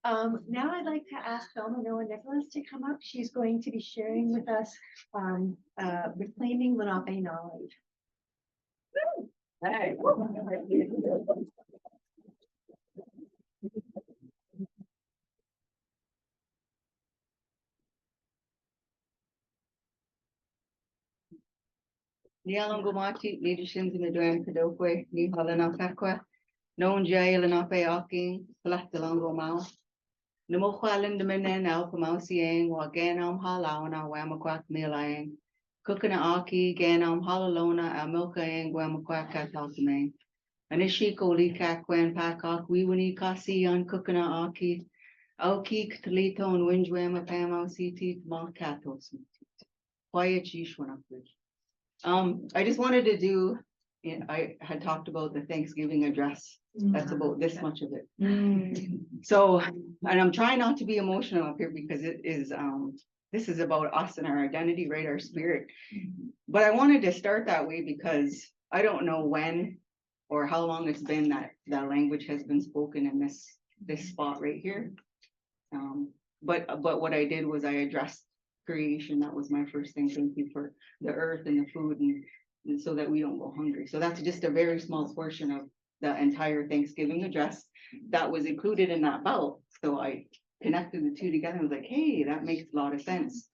Now I'd like to ask Velma Noah Nicholas to come up. She's going to be sharing with us reclaiming Lunaape knowledge. Hey. Nialongomati, leadership in the Duan Kadokwe, Ni Halana Kakwa, known Jay Lenape Aking, Latalango Mao. Namo Qualan the Menen Alpamau Siang, Waganam Halauna, Wamaquak Milang, Cookana Aki, Ganam Halalona, Amilka and Guamaquak Katalkame. Anishiko Li Kakwan Pakak, Wiwini Kasi on Cookana Aki, Auki Katalito and Windwama Pamo City, Mount Katos. Quiet Yishwana. I just wanted to do, I had talked about the Thanksgiving address. That's about this much of it. So, and I'm trying not to be emotional up here because it is, this is about us and our identity, right? Our spirit. But I wanted to start that way because I don't know when or how long it's been that that language has been spoken in this spot right here. But what I did was I addressed creation. That was my first thing. Thank you for the earth and the food and so that we don't go hungry. So that's just a very small portion of the entire Thanksgiving address that was included in that belt. So I connected the two together and was like, hey, that makes a lot of sense.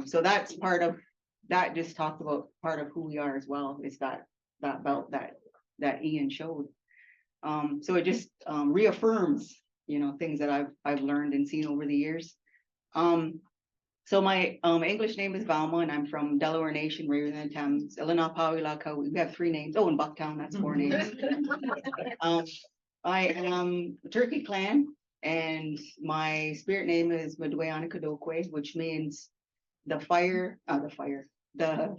So that's part of that, just talked about part of who we are as well, is that belt that Ian showed. So it just reaffirms, things that I've learned and seen over the years. So my English name is Velma, and I'm from Delaware Nation, right in the Thames. We have 3 names. Oh, in Bucktown, that's 4 names. I am Turkey Clan, and my spirit name is Madweana Kadokwe, which means the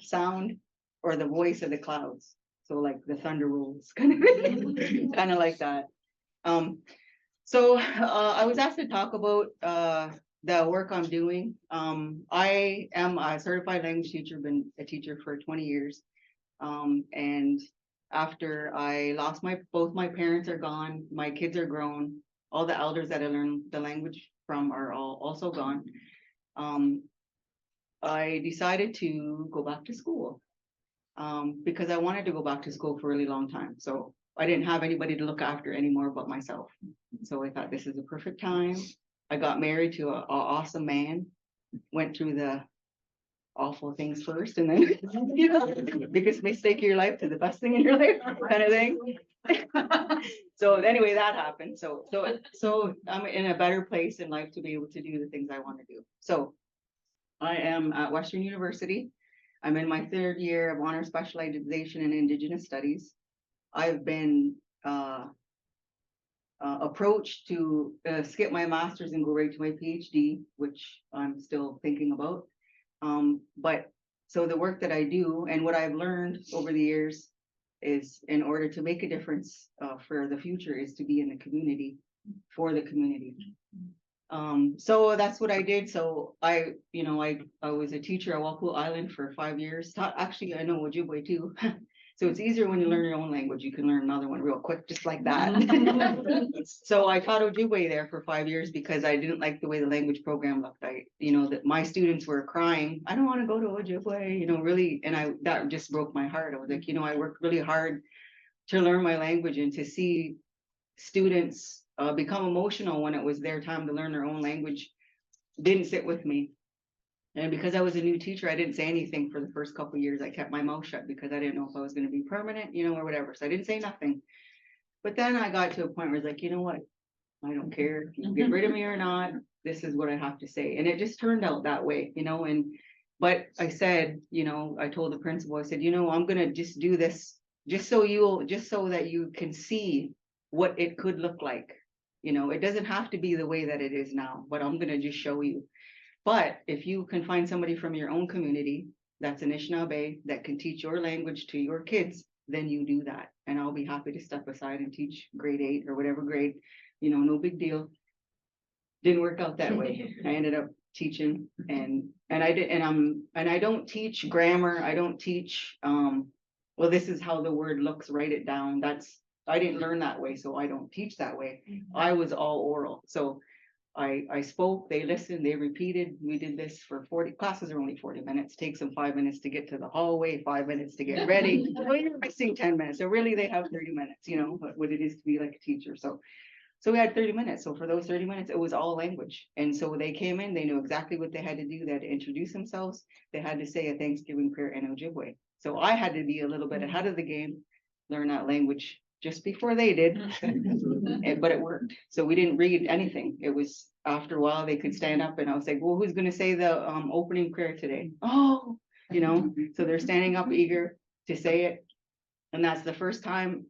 sound or the voice of the clouds. So like the thunder rolls, kind of like that. So I was asked to talk about the work I'm doing. I am a certified language teacher, been a teacher for 20 years. And after I lost both my parents are gone, my kids are grown, all the elders that I learned the language from are all also gone. I decided to go back to school because I wanted to go back to school for a really long time. So I didn't have anybody to look after anymore but myself. So I thought this is a perfect time. I got married to an awesome man, went through the awful things first, and then biggest mistake of your life to the best thing in your life kind of thing. So anyway, that happened. So I'm in a better place in life to be able to do the things I want to do. So I am at Western University. I'm in my 3rd year of honor specialization in Indigenous Studies. I've been approached to skip my master's and go right to my PhD, which I'm still thinking about. But so the work that I do and what I've learned over the years is, in order to make a difference for the future, is to be in the community, for the community. So that's what I did. So I was a teacher at Walpole Island for 5 years. Actually, I know Ojibwe too. So it's easier when you learn your own language. You can learn another one real quick, just like that. So I taught Ojibwe there for 5 years because I didn't like the way the language program looked. That my students were crying, I don't want to go to Ojibwe, really. And that just broke my heart. I was like, I worked really hard to learn my language, and to see students become emotional when it was their time to learn their own language didn't sit with me. And because I was a new teacher, I didn't say anything for the first couple of years. I kept my mouth shut because I didn't know if I was going to be permanent, or whatever. So I didn't say nothing. But then I got to a point where I was like, you know what? I don't care if you get rid of me or not. This is what I have to say. And it just turned out that way, but I said, I told the principal, I said, I'm going to just do this just so that you can see what it could look like. It doesn't have to be the way that it is now, but I'm going to just show you. But if you can find somebody from your own community that's Anishinaabe that can teach your language to your kids, then you do that. And I'll be happy to step aside and teach grade 8 or whatever grade, no big deal. Didn't work out that way. I ended up teaching and I don't teach grammar. I don't teach, well, this is how the word looks, write it down. I didn't learn that way, so I don't teach that way. I was all oral, so I spoke, they listened, they repeated. We did this for 40 classes are only 40 minutes, takes them 5 minutes to get to the hallway, 5 minutes to get ready. Well, you're missing 10 minutes. So really they have 30 minutes, you know, what it is to be like a teacher. So we had 30 minutes. So for those 30 minutes, it was all language. And so they came in, they knew exactly what they had to do. They had to introduce themselves. They had to say a Thanksgiving prayer in Ojibwe. So I had to be a little bit ahead of the game, learn that language just before they did, but it worked. So we didn't read anything. It was after a while they could stand up and I was like, well, who's gonna say the opening prayer today? Oh, you know, so they're standing up eager to say it. And that's the first time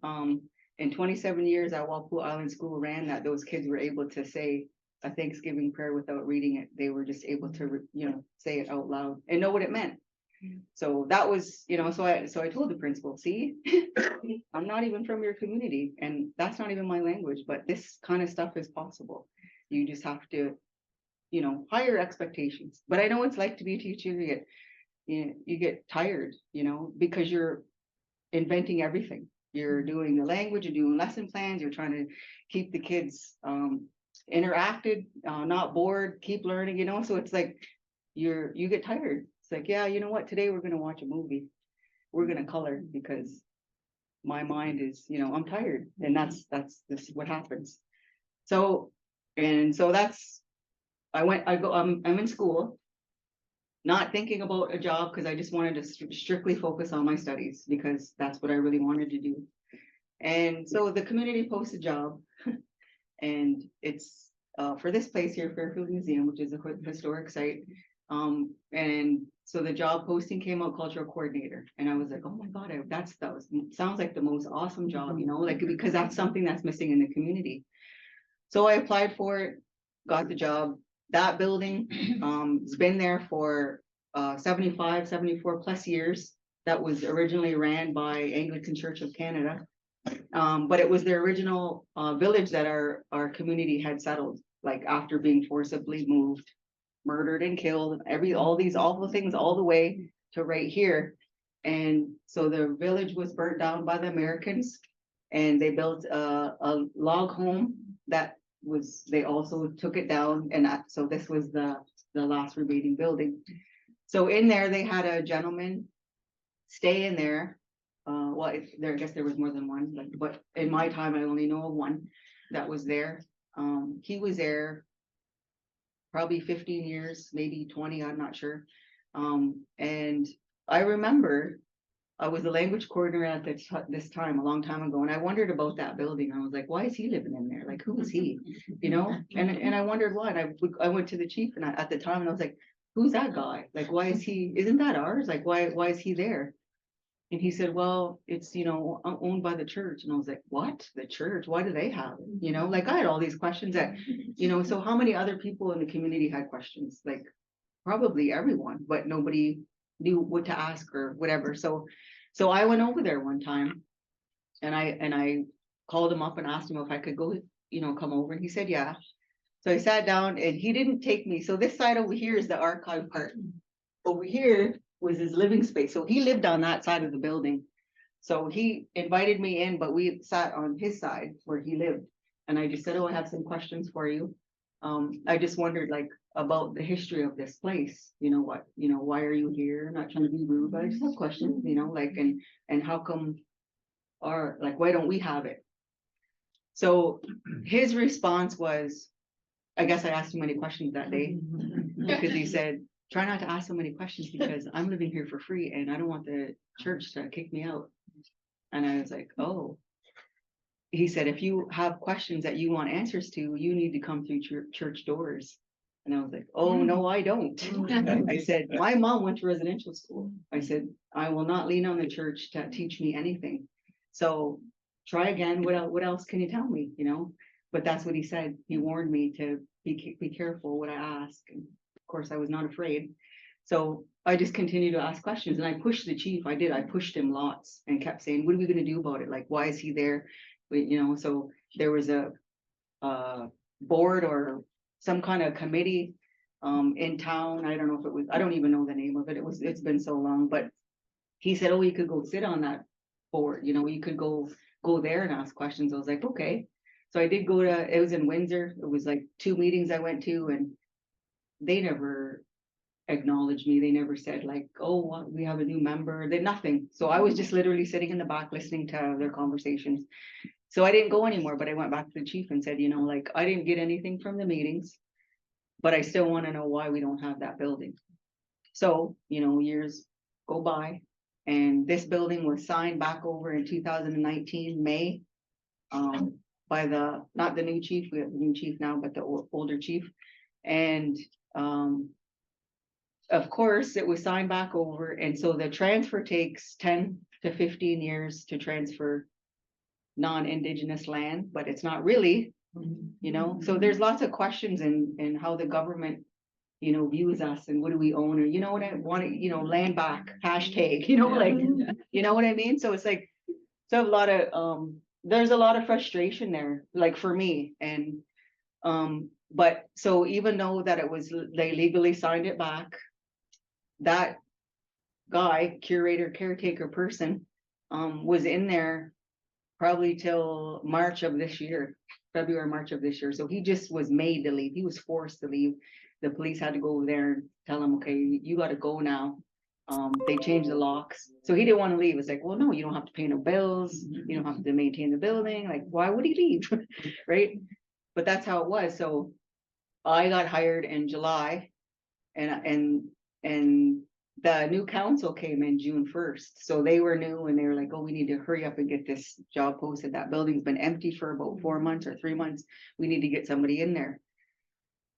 in 27 years at Walpole Island School ran that those kids were able to say a Thanksgiving prayer without reading it. They were just able to, you know, say it out loud and know what it meant. So that was, you know, so I told the principal, see, I'm not even from your community and that's not even my language, but this kind of stuff is possible. You just have to, you know, higher expectations. But I know it's like to be a teacher, you get tired, you know, because you're inventing everything. You're doing the language, you're doing lesson plans, you're trying to keep the kids interacted, not bored, keep learning, you know, so it's like you get tired. It's like, yeah, you know what, today we're gonna watch a movie. We're gonna color because my mind is, you know, I'm tired. And that's this what happens. So that's I'm in school, not thinking about a job because I just wanted to strictly focus on my studies because that's what I really wanted to do. And so the community posts a job and it's for this place here, Fairfield Museum, which is a historic site. And so the job posting came out, cultural coordinator, and I was like, oh my God, that sounds like the most awesome job, you know, like because that's something that's missing in the community. So I applied for it, got the job. That building it's been there for 75, 74 plus years. That was originally ran by Anglican Church of Canada. But it was the original village that our community had settled, like after being forcibly moved, murdered and killed, all these awful things all the way to right here. And so the village was burnt down by the Americans and they built a log home that they also took it down. And so this was the last remaining building. So in there, they had a gentleman stay in there. Well, I guess there was more than one, but in my time, I only know of one that was there. He was there probably 15 years, maybe 20, I'm not sure. And I remember I was the language coordinator at this time, a long time ago, and I wondered about that building. I was like, why is he living in there? Like, who is he? You know? And I wondered why. And I went to the chief and at the time, and I was like, who's that guy? Like, why is he? Isn't that ours? Like, why is he there? And he said, well, it's, you know, owned by the church. And I was like, what? The church? Why do they have it? You know, like I had all these questions that, you know, so how many other people in the community had questions? Like probably everyone, but nobody knew what to ask or whatever. So I went over there one time and I called him up and asked him if I could go, you know, come over. And he said, yeah. So I sat down and he didn't take me. So this side over here is the archive part. Over here was his living space. So he lived on that side of the building. So he invited me in, but we sat on his side where he lived. And I just said, oh, I have some questions for you. I just wondered like about the history of this place. You know what, you know, why are you here? Not trying to be rude, but I just have questions, you know, like, and how come why don't we have it? So his response was, I guess I asked too many questions that day because he said, try not to ask so many questions because I'm living here for free and I don't want the church to kick me out. And I was like, oh. He said, if you have questions that you want answers to, you need to come through church doors. And I was like, oh, no, I don't. I said, my mom went to residential school. I said, I will not lean on the church to teach me anything. So try again. What else can you tell me? You know, but that's what he said. He warned me to be careful what I ask. And of course, I was not afraid. So I just continued to ask questions and I pushed the chief. I pushed him lots and kept saying, what are we going to do about it? Like, why is he there? You know, so there was a board or some kind of committee in town. I don't know if it was, I don't even know the name of it. It's been so long, but he said, oh, you could go sit on that board. You know, you could go go there and ask questions. I was like, okay. So I did go to, it was in Windsor. It was like 2 meetings I went to, and they never acknowledged me. They never said like, oh, we have a new member. They nothing. So I was just literally sitting in the back listening to their conversations. So I didn't go anymore, but I went back to the chief and said, like, I didn't get anything from the meetings, but I still want to know why we don't have that building. So, years go by, and this building was signed back over in 2019, May, by not the new chief, we have the new chief now, but the older chief. And, of course, it was signed back over, and so the transfer takes 10 to 15 years to transfer non-Indigenous land, but it's not really, so there's lots of questions in how the government, views us, and what do we own, or what I want to, land back, hashtag, like, you know what I mean? So it's like, so a lot of, there's a lot of frustration there, like for me, and, but so even though that they legally signed it back, that guy, curator, caretaker person, was in there probably till March of this year, February, March of this year. So he just was made to leave. He was forced to leave. The police had to go over there and tell him, okay, you got to go now. They changed the locks. So he didn't want to leave. It's like, well, no, you don't have to pay no bills. You don't have to maintain the building. Like, why would he leave? Right? But that's how it was. So I got hired in July, and the new council came in June 1st. So they were new, and they were like, oh, we need to hurry up and get this job posted. That building's been empty for about 4 months or 3 months. We need to get somebody in there.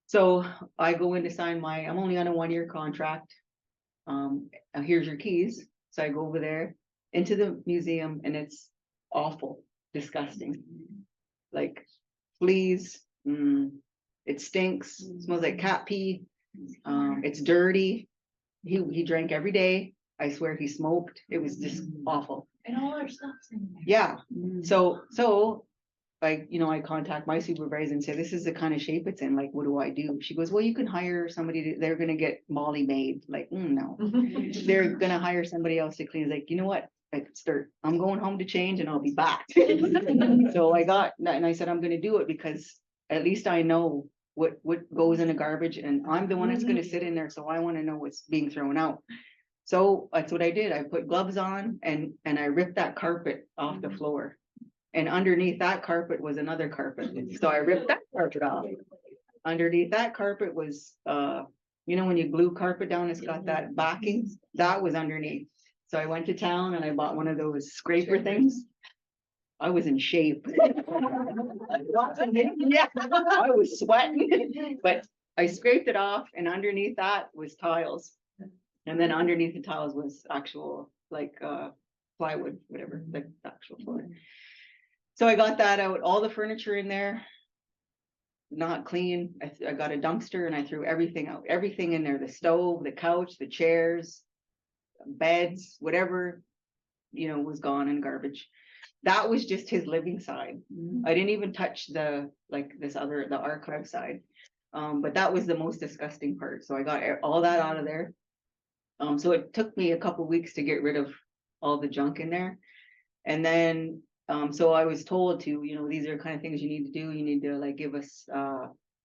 So I go in to sign I'm only on a 1-year contract. Here's your keys. So I go over there into the museum, and it's awful, disgusting. Like fleas, it stinks, smells like cat pee. It's dirty. He drank every day. I swear he smoked. It was just awful. And all our stuff's in there. Yeah. So like, I contact my supervisor and say, this is the kind of shape it's in. Like, what do I do? She goes, well, you can hire somebody they're going to get Molly made. Like, no, they're going to hire somebody else to clean. Like, you know what? I'm going home to change, and I'll be back. So I got, and I said, I'm going to do it because at least I know what goes in the garbage, and I'm the one that's going to sit in there. So I want to know what's being thrown out. So that's what I did. I put gloves on, and I ripped that carpet off the floor, and underneath that carpet was another carpet. So I ripped that carpet off. Underneath that carpet was, when you glue carpet down, it's got that backing. That was underneath. So I went to town and I bought one of those scraper things. I was in shape. Yeah, I was sweating, but I scraped it off, and underneath that was tiles. And then underneath the tiles was actual, like, plywood, whatever, like actual floor. So I got that out, all the furniture in there, not clean. I got a dumpster, and I threw everything out, everything in there, the stove, the couch, the chairs, beds, whatever, was gone in garbage. That was just his living side. I didn't even touch the archive side. But that was the most disgusting part. So I got all that out of there. So it took me a couple weeks to get rid of all the junk in there. And then, so I was told to, these are kind of things you need to do. You need to like give us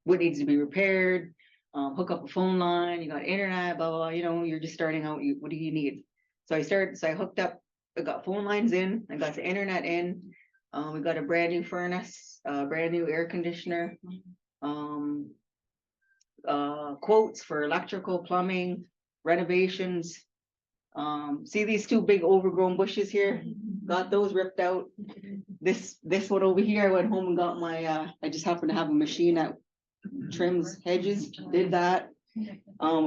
what needs to be repaired, hook up a phone line, you got internet, blah, blah, blah, you're just starting out. What do you need? So I hooked up, I got phone lines in, I got the internet in, we got a brand new furnace, brand new air conditioner, quotes for electrical, plumbing, renovations. See these 2 big overgrown bushes here? Got those ripped out. This one over here, I went home and got my, I just happened to have a machine that trims hedges, did that.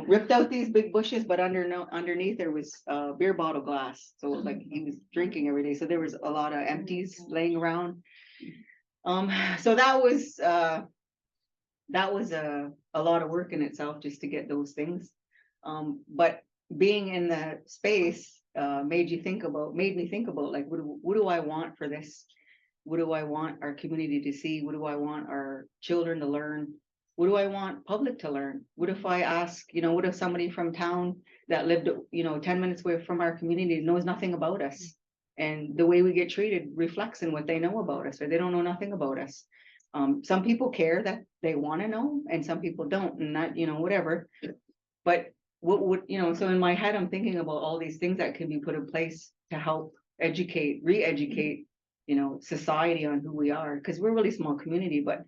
Ripped out these big bushes, but underneath there was beer bottle glass. So like he was drinking every day. So there was a lot of empties laying around. So that was a lot of work in itself just to get those things. But being in the space made me think about like, what do I want for this? What do I want our community to see? What do I want our children to learn? What do I want public to learn? What if I ask, what if somebody from town that lived, 10 minutes away from our community knows nothing about us? and the way we get treated reflects in what they know about us, or they don't know nothing about us. Some people care that they want to know, and some people don't, and that, whatever. But what would, so in my head, I'm thinking about all these things that can be put in place to help educate, re-educate, society on who we are, because we're a really small community, but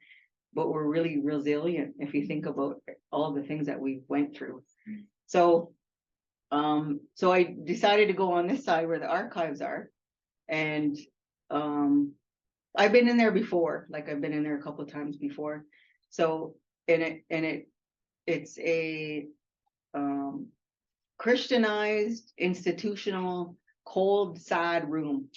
we're really resilient if you think about all the things that we went through. So, so I decided to go on this side where the archives are, and I've been in there before, like I've been in there a couple of times before. So, it's a Christianized, institutional, cold, sad room,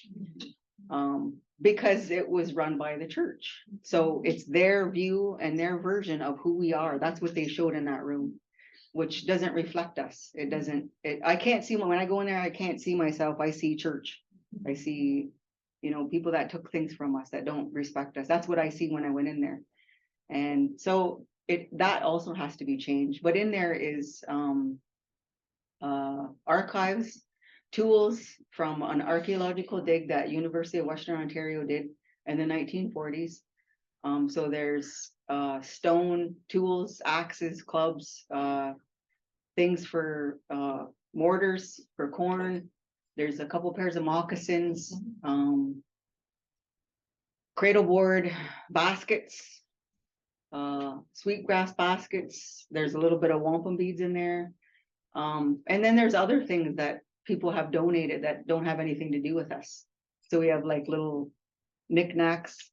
because it was run by the church. So it's their view and their version of who we are. That's what they showed in that room, which doesn't reflect us. It doesn't, I can't see, when I go in there, I can't see myself. I see church. I see, people that took things from us, that don't respect us. That's what I see when I went in there. And so that also has to be changed. But in there is archives, tools from an archaeological dig that University of Western Ontario did in the 1940s. So there's stone tools, axes, clubs, things for mortars for corn. There's a couple pairs of moccasins, cradle board baskets, sweetgrass baskets. There's a little bit of wampum beads in there. And then there's other things that people have donated that don't have anything to do with us. So we have like little knickknacks.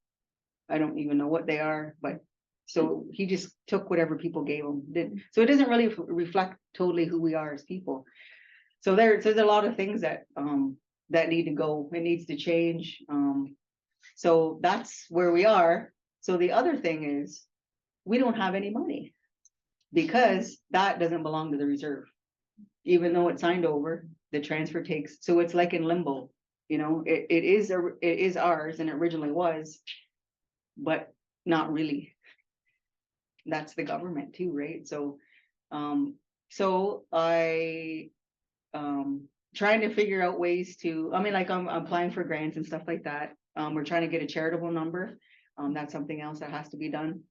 I don't even know what they are, but so he just took whatever people gave him. So it doesn't really reflect totally who we are as people. So there's a lot of things that that need to go. It needs to change. So that's where we are. So the other thing is we don't have any money because that doesn't belong to the reserve. Even though it's signed over, the transfer takes, so it's like in limbo, it is ours and it originally was, but not really. That's the government too, right? So, so I, trying to figure out ways to, like I'm applying for grants and stuff like that. We're trying to get a charitable number. That's something else that has to be done.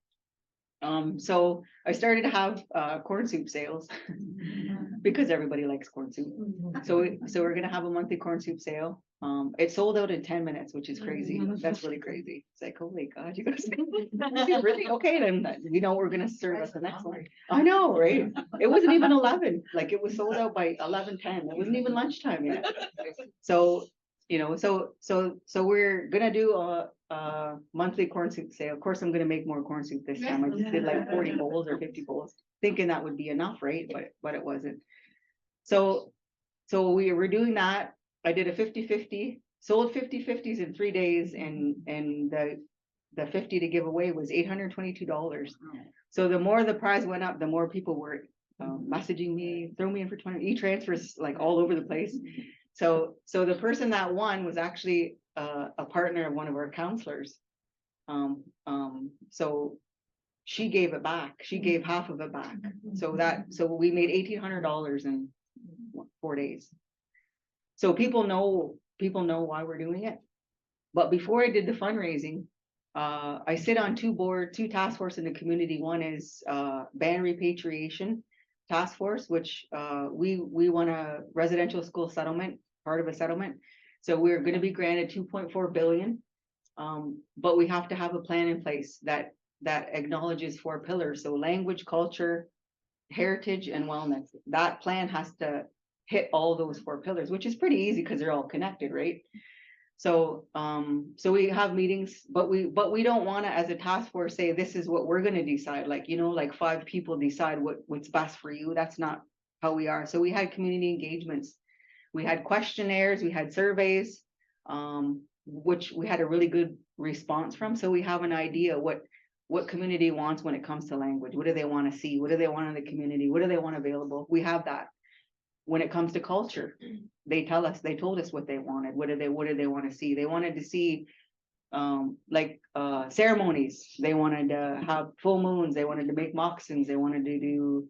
So I started to have corn soup sales because everybody likes corn soup. So we're gonna have a monthly corn soup sale. It sold out in 10 minutes, which is crazy. That's really crazy. It's like, holy God, you guys really okay? Then we're gonna serve us the next one. I know, right? It wasn't even 11. Like it was sold out by 11:10. It wasn't even lunchtime yet. So so we're gonna do a monthly corn soup sale. Of course, I'm gonna make more corn soup this time. I just did like 40 bowls or 50 bowls, thinking that would be enough, right? But it wasn't. So we were doing that. I did a 50-50, sold 50-50s in 3 days, and the 50 to give away was $822. So the more the prize went up, the more people were messaging me, throw me in for 20 e-transfers, like all over the place. So the person that won was actually a partner of one of our counselors. So she gave it back. She gave half of it back. So we made $1,800 in 4 days. So people know why we're doing it. But before I did the fundraising, I sit on two task force in the community. One is ban repatriation task force, which we won a residential school settlement, part of a settlement. So we're going to be granted 2.4 billion. But we have to have a plan in place that acknowledges 4 pillars. So language, culture, heritage, and wellness. That plan has to hit all those 4 pillars, which is pretty easy because they're all connected, right? So so we have meetings, but we don't want to, as a task force, say this is what we're going to decide, like like 5 people decide what's best for you. That's not how we are. So we had community engagements, we had questionnaires, we had surveys, which we had a really good response from. So we have an idea what community wants when it comes to language. What do they want to see? What do they want in the community? What do they want available? We have that. When it comes to culture, they told us what they wanted. What did they want to see? They wanted to see ceremonies. They wanted to have full moons. They wanted to make moccasins. They wanted to do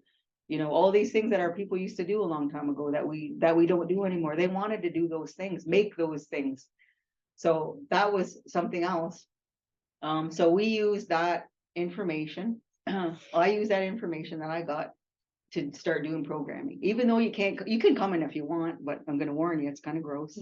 all these things that our people used to do a long time ago that we don't do anymore. They wanted to do those things, make those things. So that was something else. So we use that information. I use that information that I got to start doing programming, even though you can come in if you want, but I'm going to warn you, it's kind of gross.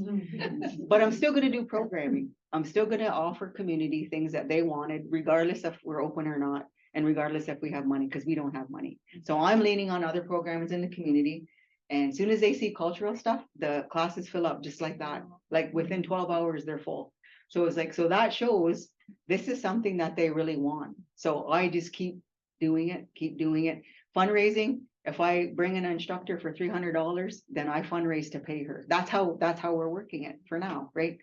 But I'm still going to do programming. I'm still going to offer community things that they wanted, regardless if we're open or not, and regardless if we have money, because we don't have money. So I'm leaning on other programs in the community. And as soon as they see cultural stuff, the classes fill up just like that. Like within 12 hours, they're full. So it's like, so that shows this is something that they really want. So I just keep doing it. Fundraising, if I bring an instructor for $300, then I fundraise to pay her. That's how we're working it for now, right?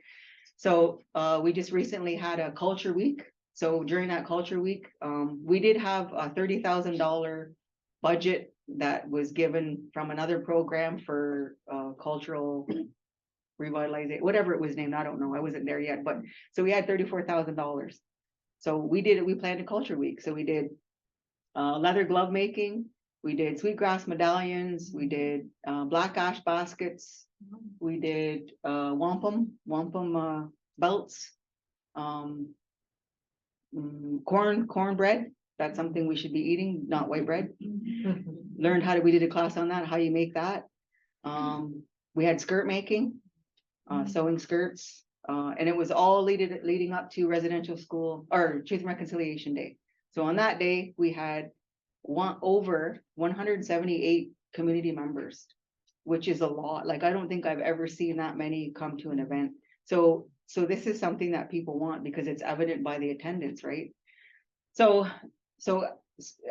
So we just recently had a culture week. So during that culture week, we did have a $30,000 budget that was given from another program for cultural revitalization, whatever it was named. I don't know. I wasn't there yet, but so we had $34,000. So we planned a culture week. So we did leather glove making. We did sweetgrass medallions. We did black ash baskets. We did wampum belts, cornbread. That's something we should be eating, not white bread. Learned we did a class on that, how you make that. We had skirt making, sewing skirts, and it was all leading up to residential school or Truth and Reconciliation Day. So on that day, we had over 178 community members, which is a lot. Like, I don't think I've ever seen that many come to an event. So this is something that people want because it's evident by the attendance, right? So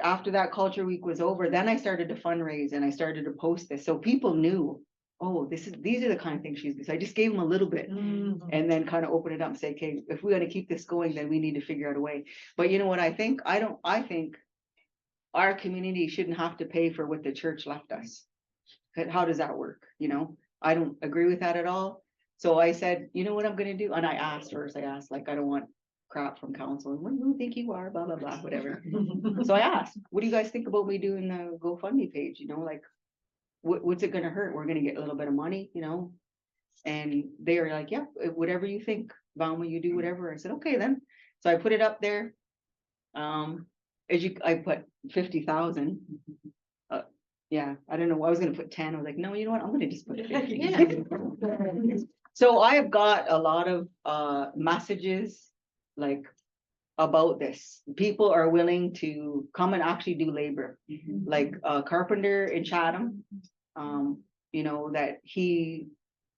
after that culture week was over, then I started to fundraise and I started to post this. So people knew, oh, these are the kind of things she's, so I just gave them a little bit and then kind of open it up and say, okay, if we're going to keep this going, then we need to figure out a way. But you know what I think? I think our community shouldn't have to pay for what the church left us. How does that work? I don't agree with that at all. So I said, you know what I'm going to do? And I asked, like, I don't want crap from council. What do you think you are? Blah, blah, blah, whatever. So I asked, what do you guys think about me doing the GoFundMe page? Like, what's it going to hurt? We're going to get a little bit of money, and they are like, yeah, whatever you think, Velma, you do whatever. I said, okay, then. So I put it up there. I put 50,000. Yeah, I don't know. I was going to put 10. I was like, no, you know what? I'm going to just put 50. So I have got a lot of messages like about this. People are willing to come and actually do labor. Like a carpenter in Chatham, that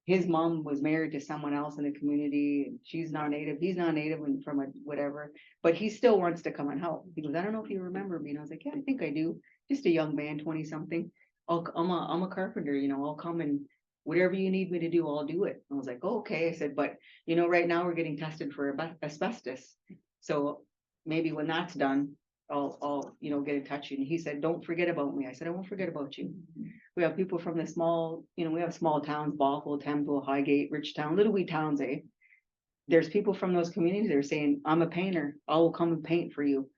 his mom was married to someone else in the community, and she's not native, he's not native, and from a whatever, but he still wants to come and help. He goes, I don't know if you remember me. And I was like, yeah, I think I do. Just a young man, 20 something. I'm a carpenter, I'll come and whatever you need me to do, I'll do it. I was like, oh, okay. I said, but right now we're getting tested for asbestos. So maybe when that's done, I'll get in touch. And he said, don't forget about me. I said, I won't forget about you. We have people from the small, we have small towns, Bothell, Temple, Highgate, Richtown, little wee towns, eh? There's people from those communities that are saying, I'm a painter. I will come and paint for you.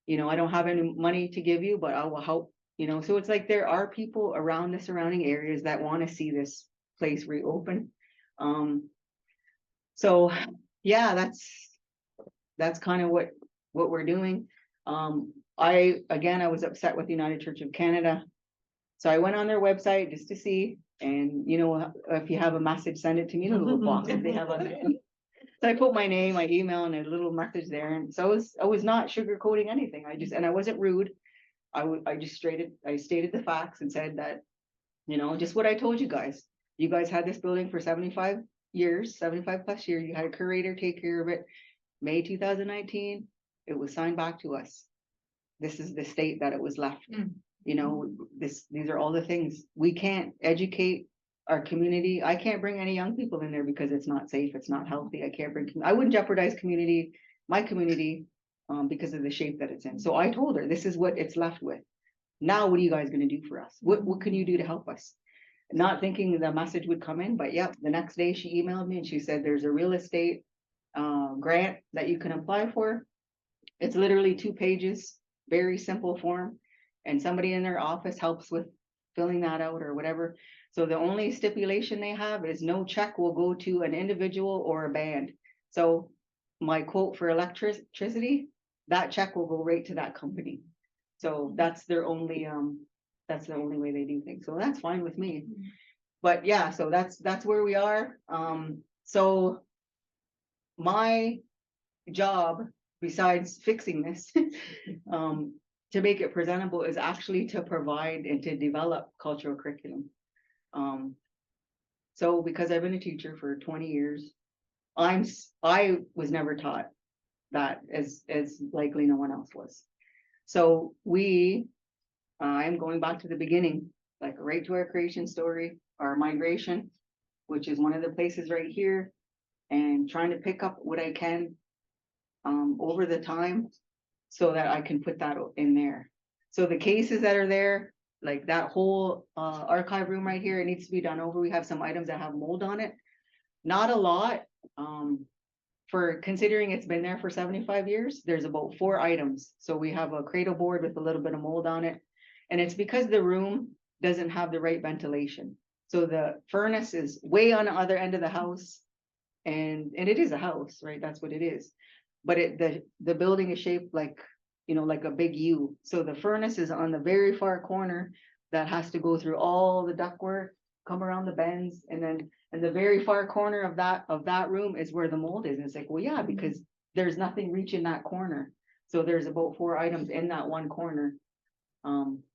I don't have any money to give you, but I will help, So it's like there are people around the surrounding areas that want to see this place reopen. So yeah, that's kind of what we're doing. I was upset with the United Church of Canada. So I went on their website just to see, and if you have a message, send it to me in a little box if they have a. So I put my name, my email, and a little message there, and so I was not sugarcoating anything. I wasn't rude. I just stated the facts and said that, just what I told you guys. You guys had this building for 75 years, 75 plus years. You had a curator take care of it. May 2019, it was signed back to us. This is the state that it was left. These are all the things. We can't educate our community. I can't bring any young people in there because it's not safe, it's not healthy. I wouldn't jeopardize my community because of the shape that it's in. So I told her, this is what it's left with. Now what are you guys going to do for us? What can you do to help us? Not thinking the message would come in, but yep, the next day she emailed me and she said there's a real estate grant that you can apply for. It's literally 2 pages, very simple form. and somebody in their office helps with filling that out or whatever. So the only stipulation they have is no check will go to an individual or a band. So my quote for electricity, that check will go right to that company. So that's their only, that's the only way they do things. So that's fine with me. But yeah, so that's where we are. So my job, besides fixing this, to make it presentable, is actually to provide and to develop cultural curriculum. So because I've been a teacher for 20 years, I was never taught that, as likely no one else was. So I'm going back to the beginning, like right to our creation story, our migration, which is one of the places right here, and trying to pick up what I can over the time so that I can put that in there. So the cases that are there, like that whole archive room right here, it needs to be done over. We have some items that have mold on it. Not a lot. For considering it's been there for 75 years, there's about 4 items. So we have a cradle board with a little bit of mold on it. And it's because the room doesn't have the right ventilation. So the furnace is way on the other end of the house. And it is a house, right? That's what it is. But the building is shaped like, like a big U. So the furnace is on the very far corner that has to go through all the ductwork, come around the bends, and then in the very far corner of that room is where the mold is. And it's like, well, yeah, because there's nothing reaching that corner. So there's about 4 items in that one corner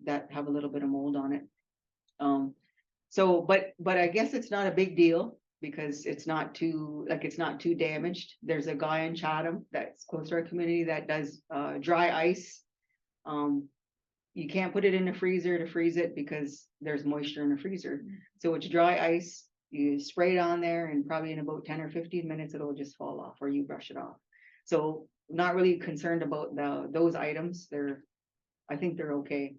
that have a little bit of mold on it. So, but I guess it's not a big deal because it's not too damaged. There's a guy in Chatham that's close to our community that does dry ice. You can't put it in the freezer to freeze it because there's moisture in the freezer. So it's dry ice. You spray it on there, and probably in about 10 or 15 minutes, it'll just fall off, or you brush it off. So not really concerned about those items. I think they're okay.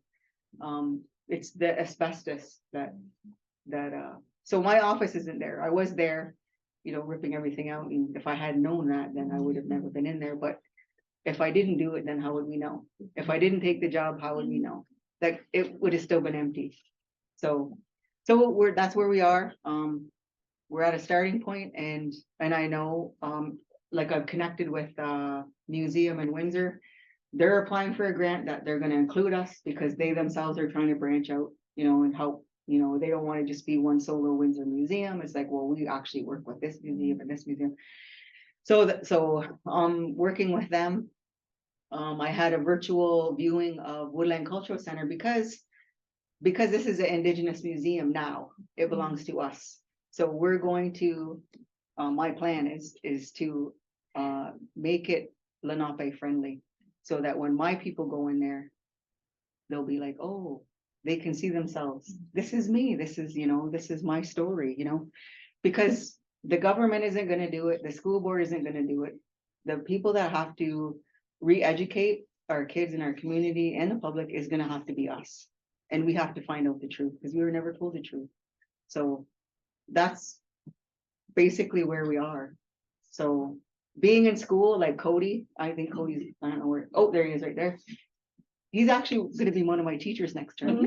It's the asbestos so my office isn't there. I was there, ripping everything out. And if I had known that, then I would have never been in there. But if I didn't do it, then how would we know? If I didn't take the job, how would we know? That it would have still been empty. So that's where we are. We're at a starting point, and I know, like I've connected with Museum in Windsor. They're applying for a grant that they're going to include us because they themselves are trying to branch out, and help. They don't want to just be one solo Windsor museum. It's like, well, we actually work with this museum and this museum. So working with them. I had a virtual viewing of Woodland Cultural Center because this is an Indigenous museum now. It belongs to us. So we're going to, my plan is to make it Lunaape friendly, so that when my people go in there, they'll be like, oh, they can see themselves. This is me. This is, this is my story, because the government isn't going to do it. The school board isn't going to do it. The people that have to re-educate our kids in our community and the public is going to have to be us. And we have to find out the truth because we were never told the truth. So that's basically where we are. So being in school, like Cody, I think Cody's, I don't know where, oh, there he is right there. He's actually going to be one of my teachers next term.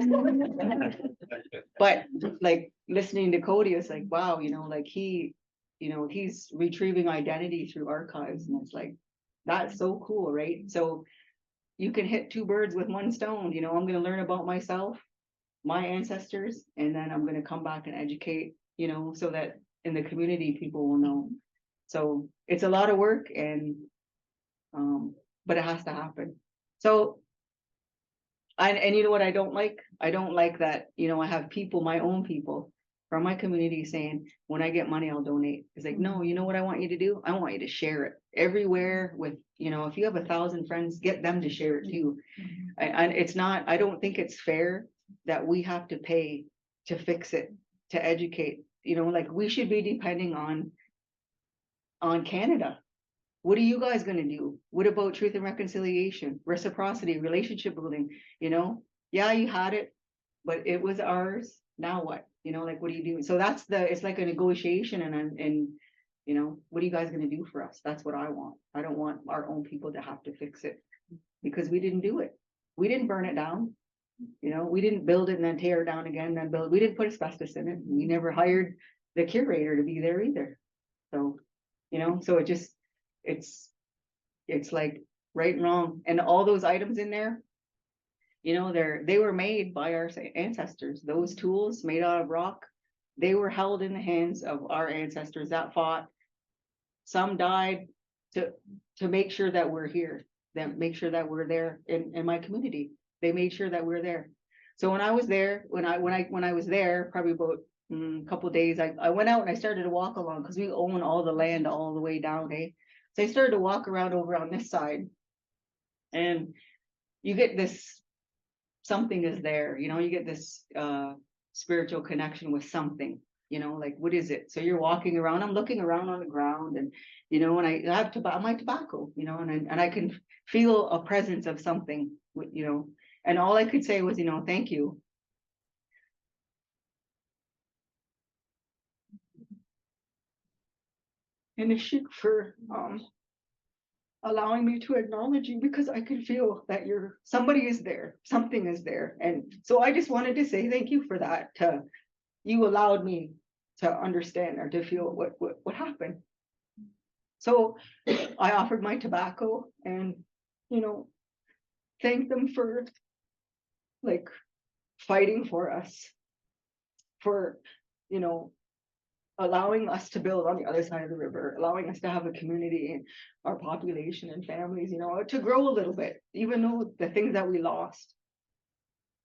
But like listening to Cody, it's like, wow, like he's retrieving identity through archives, and it's like, that's so cool, right? So you can hit 2 birds with 1 stone. I'm going to learn about myself, my ancestors, and then I'm going to come back and educate, so that in the community people will know. So it's a lot of work, and but it has to happen. So and you know what I don't like? I don't like that, I have people, my own people from my community saying, when I get money, I'll donate. It's like, no, you know what I want you to do? I want you to share it everywhere with, if you have 1,000 friends, get them to share it too. And it's not, I don't think it's fair that we have to pay to fix it, to educate, like we should be depending on Canada. What are you guys going to do? What about truth and reconciliation, reciprocity, relationship building? Yeah, you had it, but it was ours. Now what? Like, what are you doing? So it's like a negotiation, and what are you guys going to do for us? That's what I want. I don't want our own people to have to fix it because we didn't do it. We didn't burn it down. You know, we didn't build it and then tear it down again, then build, we didn't put asbestos in it. We never hired the curator to be there either. So, you know, so it just, it's like right and wrong. And all those items in there, you know, they were made by our ancestors. Those tools made out of rock, they were held in the hands of our ancestors that fought. Some died to make sure that we're here, that make sure that we're there in my community. They made sure that we're there. So when I was there, when I was there, probably about a couple of days, I went out and I started to walk along because we own all the land all the way down, eh? So I started to walk around over on this side, and you get this something is there, you know, you get this spiritual connection with something, you know, like what is it? So you're walking around, I'm looking around on the ground, and you know, and I have my tobacco, you know, and I can feel a presence of something, you know, and all I could say was, you know, thank you. And a sheik for allowing me to acknowledge you, because I could feel that somebody is there, something is there. And so I just wanted to say thank you for that. You allowed me to understand or to feel what happened. So I offered my tobacco and, you know, thanked them for like fighting for us, for, you know, allowing us to build on the other side of the river, allowing us to have a community and our population and families, you know, to grow a little bit, even though the things that we lost.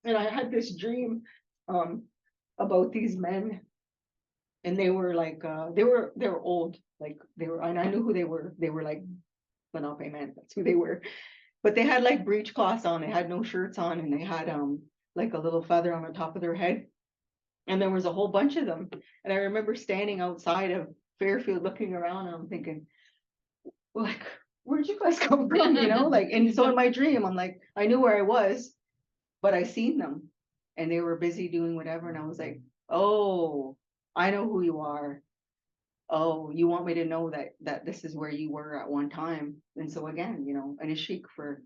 And I had this dream about these men, and they were like they were old, like they were, and I knew who they were. They were like Lunaape men, that's who they were. But they had like breechcloths on, they had no shirts on, and they had like a little feather on the top of their head. And there was a whole bunch of them. And I remember standing outside of Fairfield looking around, and I'm thinking, like, where'd you guys come from? You know, like, and so in my dream, I'm like, I knew where I was, but I seen them and they were busy doing whatever. And I was like, oh, I know who you are. Oh, you want me to know that this is where you were at one time. And so again, you know, and a sheik for,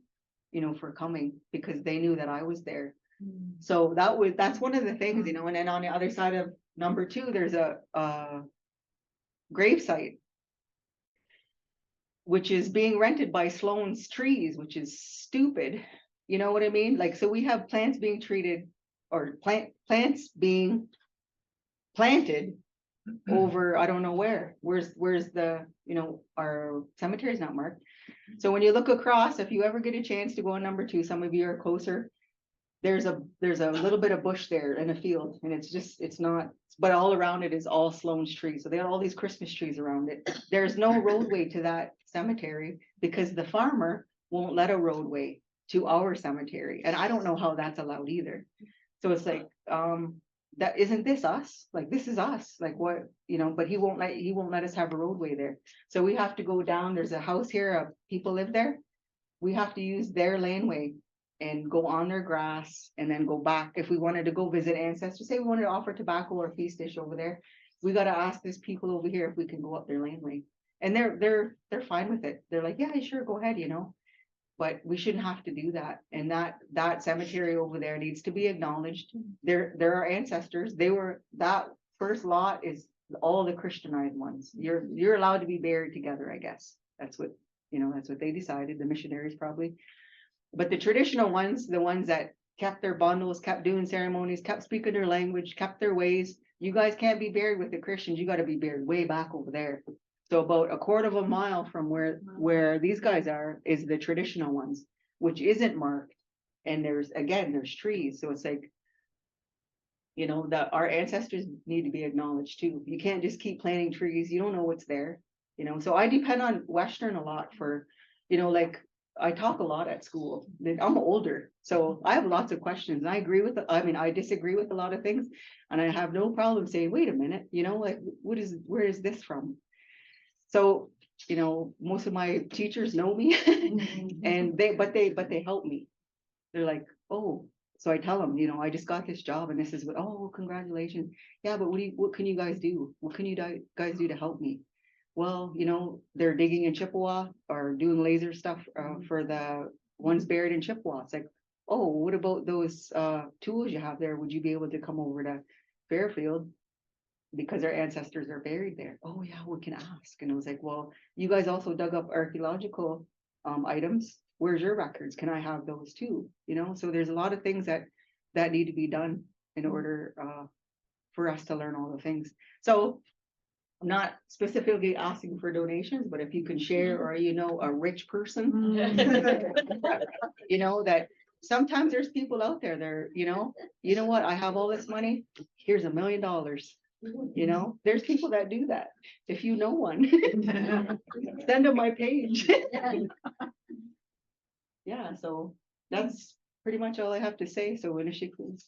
you know, for coming, because they knew that I was there. So that's one of the things, you know. And then on the other side of number 2, there's a grave site, which is being rented by Sloan's Trees, which is stupid. You know what I mean? Like, so we have plants being treated, or plants being planted over, I don't know where's the, you know, our cemetery is not marked. So when you look across, if you ever get a chance to go on number 2, some of you are closer, there's a little bit of bush there in a field, and it's not, but all around it is all Sloan's trees. So they have all these Christmas trees around it. There's no roadway to that cemetery because the farmer won't let a roadway to our cemetery, and I don't know how that's allowed either. So it's like, that isn't this us? Like, this is us, like, what, you know, but he won't let us have a roadway there. So we have to go down, there's a house here, people live there, we have to use their laneway and go on their grass and then go back. If we wanted to go visit ancestors, say we wanted to offer tobacco or a feast dish over there, we got to ask these people over here if we can go up their laneway. And they're fine with it. They're like, yeah, sure, go ahead, you know. But we shouldn't have to do that. And that cemetery over there needs to be acknowledged. They're our ancestors. That first lot is all the Christianized ones. You're allowed to be buried together, I guess. That's what, you know, that's what they decided, the missionaries probably. But the traditional ones, the ones that kept their bundles, kept doing ceremonies, kept speaking their language, kept their ways, you guys can't be buried with the Christians. You got to be buried way back over there. So about a quarter of a mile from where these guys are is the traditional ones, which isn't marked. And there's trees. So it's like, you know, that our ancestors need to be acknowledged too. You can't just keep planting trees. You don't know what's there, you know. So I depend on Western a lot for, you know, like, I talk a lot at school. I'm older, so I have lots of questions. I I disagree with a lot of things, and I have no problem saying, wait a minute, you know, like, where is this from? So, you know, most of my teachers know me and they help me. They're like, oh, so I tell them, you know, I just got this job and this is what, oh, congratulations. Yeah, but what can you guys do? What can you guys do to help me? Well, you know, they're digging in Chippewa or doing laser stuff for the ones buried in Chippewa. It's like, oh, what about those tools you have there? Would you be able to come over to Fairfield? Because our ancestors are buried there. Oh yeah, we can ask. And I was like, well, you guys also dug up archaeological items. Where's your records? Can I have those too? You know, so there's a lot of things that need to be done in order for us to learn all the things. So I'm not specifically asking for donations, but if you can share, or you know, a rich person, you know, that sometimes there's people out there, they're, you know what, I have all this money, here's $1 million. You know, there's people that do that. If you know one, send them my page. Yeah, so that's pretty much all I have to say. So Winifred, please.